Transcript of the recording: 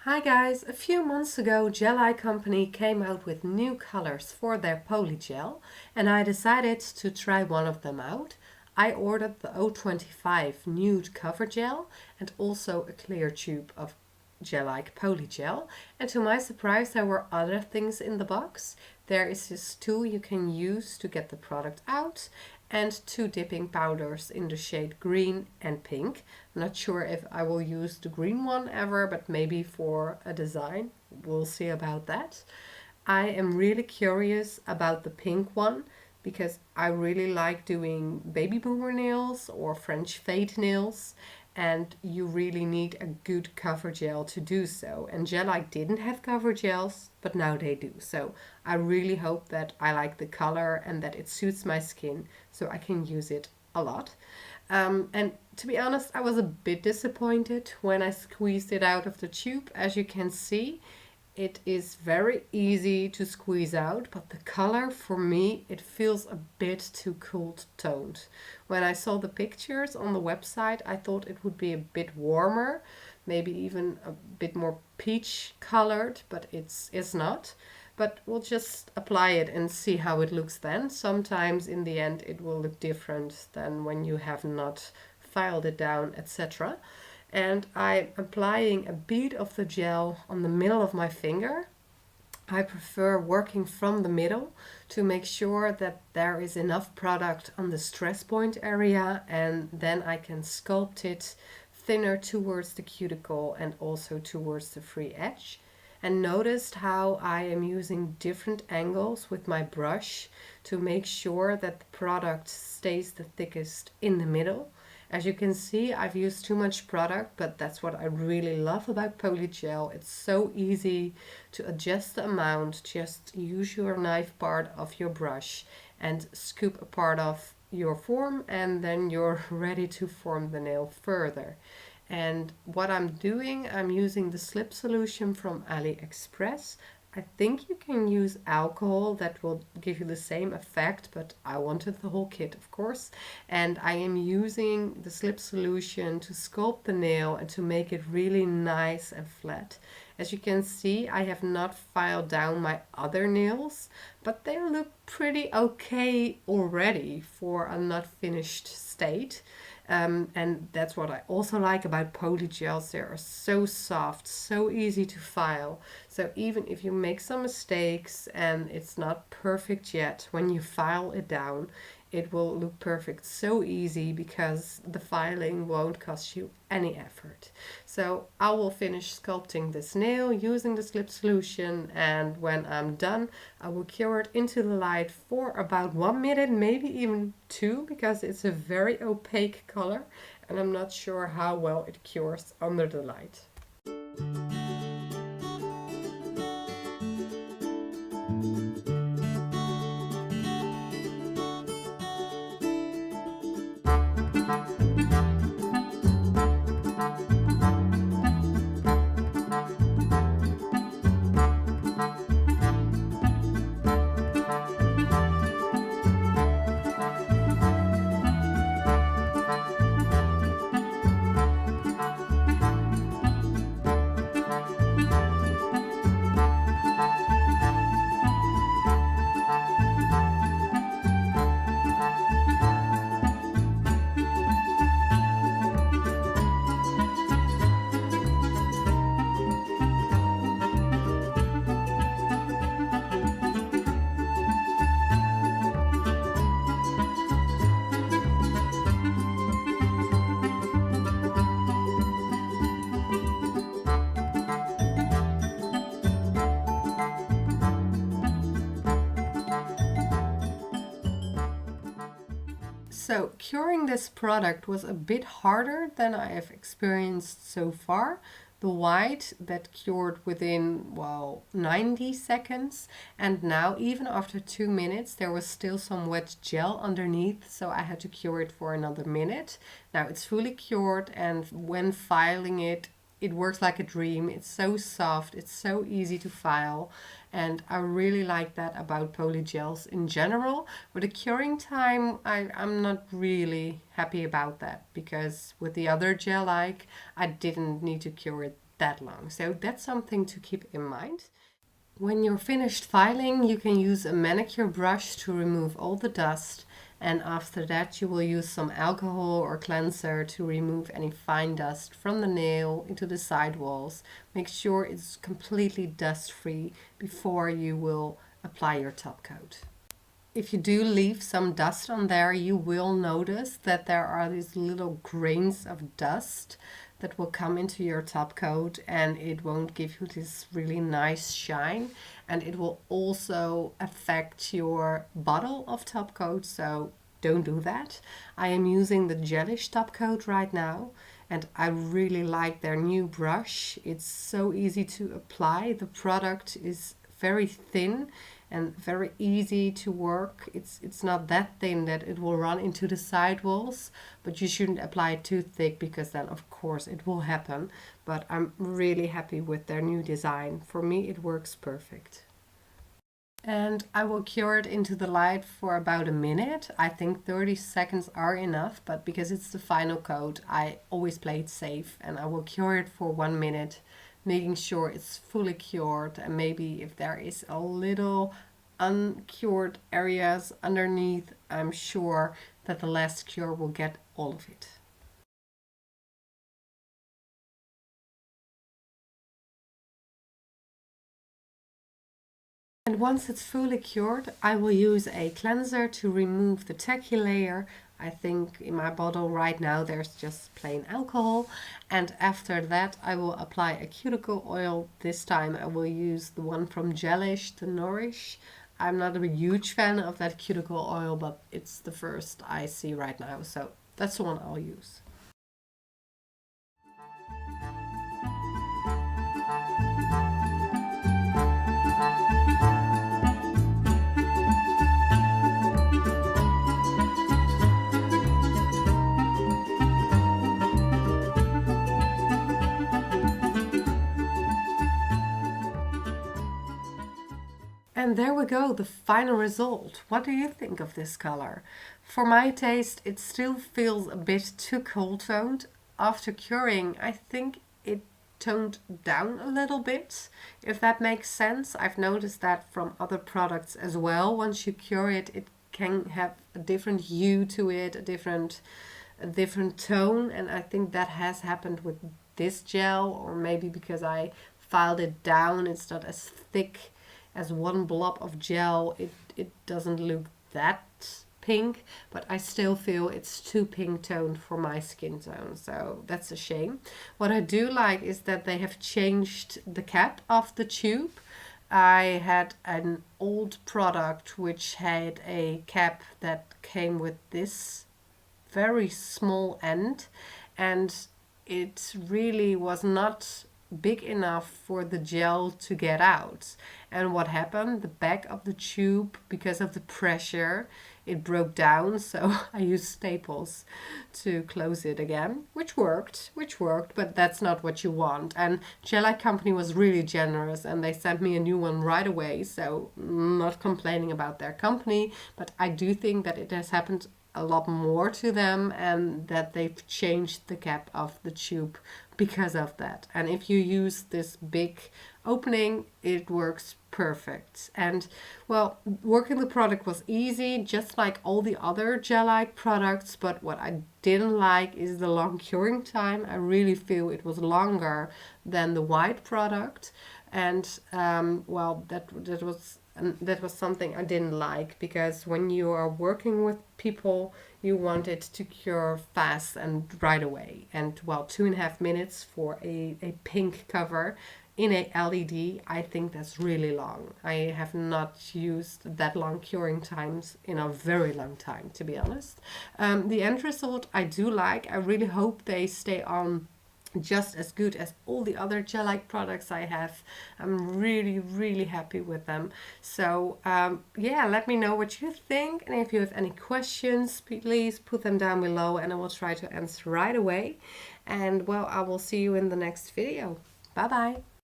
Hi guys, a few months ago Gelike company came out with new colors for their Polygel and I decided to try one of them out. I ordered the 025 nude cover gel and also a clear tube of Gelike Polygel, and to my surprise there were other things in the box. There is this tool you can use to get the product out and two dipping powders in the shade green and pink. I'm not sure if I will use the green one ever, but maybe for a design. We'll see about that. I am really curious about the pink one because I really like doing baby boomer nails or French fade nails, and you really need a good cover gel to do so. And Gelike didn't have cover gels, but now they do. So I really hope that I like the color and that it suits my skin so I can use it a lot. And to be honest, I was a bit disappointed when I squeezed it out of the tube. As you can see, it is very easy to squeeze out, but the color for me, it feels a bit too cool toned. When I saw the pictures on the website, I thought it would be a bit warmer, maybe even a bit more peach colored, but it's not. But we'll just apply it and see how it looks then. Sometimes in the end it will look different than when you have not filed it down, etc. And I'm applying a bead of the gel on the middle of my finger. I prefer working from the middle to make sure that there is enough product on the stress point area, and then I can sculpt it thinner towards the cuticle and also towards the free edge. And noticed how I am using different angles with my brush to make sure that the product stays the thickest in the middle. As you can see, I've used too much product, but that's what I really love about Polygel. It's so easy to adjust the amount. Just use your knife part of your brush and scoop a part of your form, and then you're ready to form the nail further. And what I'm doing, I'm using the slip solution from AliExpress. I think you can use alcohol, that will give you the same effect, but I wanted the whole kit, of course. And I am using the slip solution to sculpt the nail and to make it really nice and flat. As you can see, I have not filed down my other nails, but they look pretty okay already for a not finished state. And that's what I also like about polygels. They are so soft, so easy to file. So even if you make some mistakes and it's not perfect yet, when you file it down, it will look perfect so easy because the filing won't cost you any effort. So I will finish sculpting this nail using the slip solution, and when I'm done, I will cure it into the light for about 1 minute, maybe even 2, because it's a very opaque color and I'm not sure how well it cures under the light. So curing this product was a bit harder than I have experienced so far. The white that cured within, well, 90 seconds, and now even after 2 minutes there was still some wet gel underneath, so I had to cure it for another minute. Now it's fully cured, and when filing it, it works like a dream. It's so soft, it's so easy to file, and I really like that about polygels in general. With the curing time, I'm not really happy about that, because with the other Gelike, I didn't need to cure it that long. So that's something to keep in mind. When you're finished filing, you can use a manicure brush to remove all the dust, and after that you will use some alcohol or cleanser to remove any fine dust from the nail into the sidewalls. Make sure it's completely dust free before you will apply your top coat. If you do leave some dust on there, you will notice that there are these little grains of dust that will come into your top coat, and it won't give you this really nice shine, and it will also affect your bottle of top coat, so don't do that. I am using the gelish top coat right now, and I really like their new brush. It's so easy to apply. The product is very thin and very easy to work. It's not that thin that it will run into the sidewalls, but you shouldn't apply it too thick because then of course it will happen. But I'm really happy with their new design. For me it works perfect. And I will cure it into the light for about a minute. I think 30 seconds are enough, but because it's the final coat, I always play it safe, and I will cure it for 1 minute, making sure it's fully cured, and maybe if there is a little uncured areas underneath, I'm sure that the last cure will get all of it. And once it's fully cured, I will use a cleanser to remove the tacky layer. I think in my bottle right now there's just plain alcohol, and after that I will apply a cuticle oil. This time I will use the one from Gelish, the Nourish. I'm not a huge fan of that cuticle oil, but it's the first I see right now, so that's the one I'll use. And there we go, the final result. What do you think of this color? For my taste, it still feels a bit too cool toned. After curing, I think it toned down a little bit, if that makes sense. I've noticed that from other products as well. Once you cure it, it can have a different hue to it, a different tone, and I think that has happened with this gel, or maybe because I filed it down, it's not as thick as one blob of gel. It doesn't look that pink, but I still feel it's too pink toned for my skin tone, so that's a shame. What I do like is that they have changed the cap of the tube. I had an old product which had a cap that came with this very small end, and it really was not big enough for the gel to get out. And what happened? The back of the tube, because of the pressure, it broke down, so I used staples to close it again, which worked, but that's not what you want. And Gelike company was really generous, and they sent me a new one right away, so not complaining about their company, but I do think that it has happened a lot more to them, and that they've changed the cap of the tube because of that. And if you use this big opening, it works perfect. And well, working the product was easy, just like all the other Gelike products, but what I didn't like is the long curing time. I really feel it was longer than the white product, and well, that was something I didn't like, because when you are working with people, you want it to cure fast and right away. And well, 2.5 minutes for a pink cover in a LED, I think that's really long. I have not used that long curing times in a very long time, to be honest. The end result I do like. I really hope they stay on just as good as all the other Gelike products I have. I'm really happy with them. So yeah, let me know what you think, and if you have any questions, please put them down below and I will try to answer right away. And well, I will see you in the next video. Bye bye.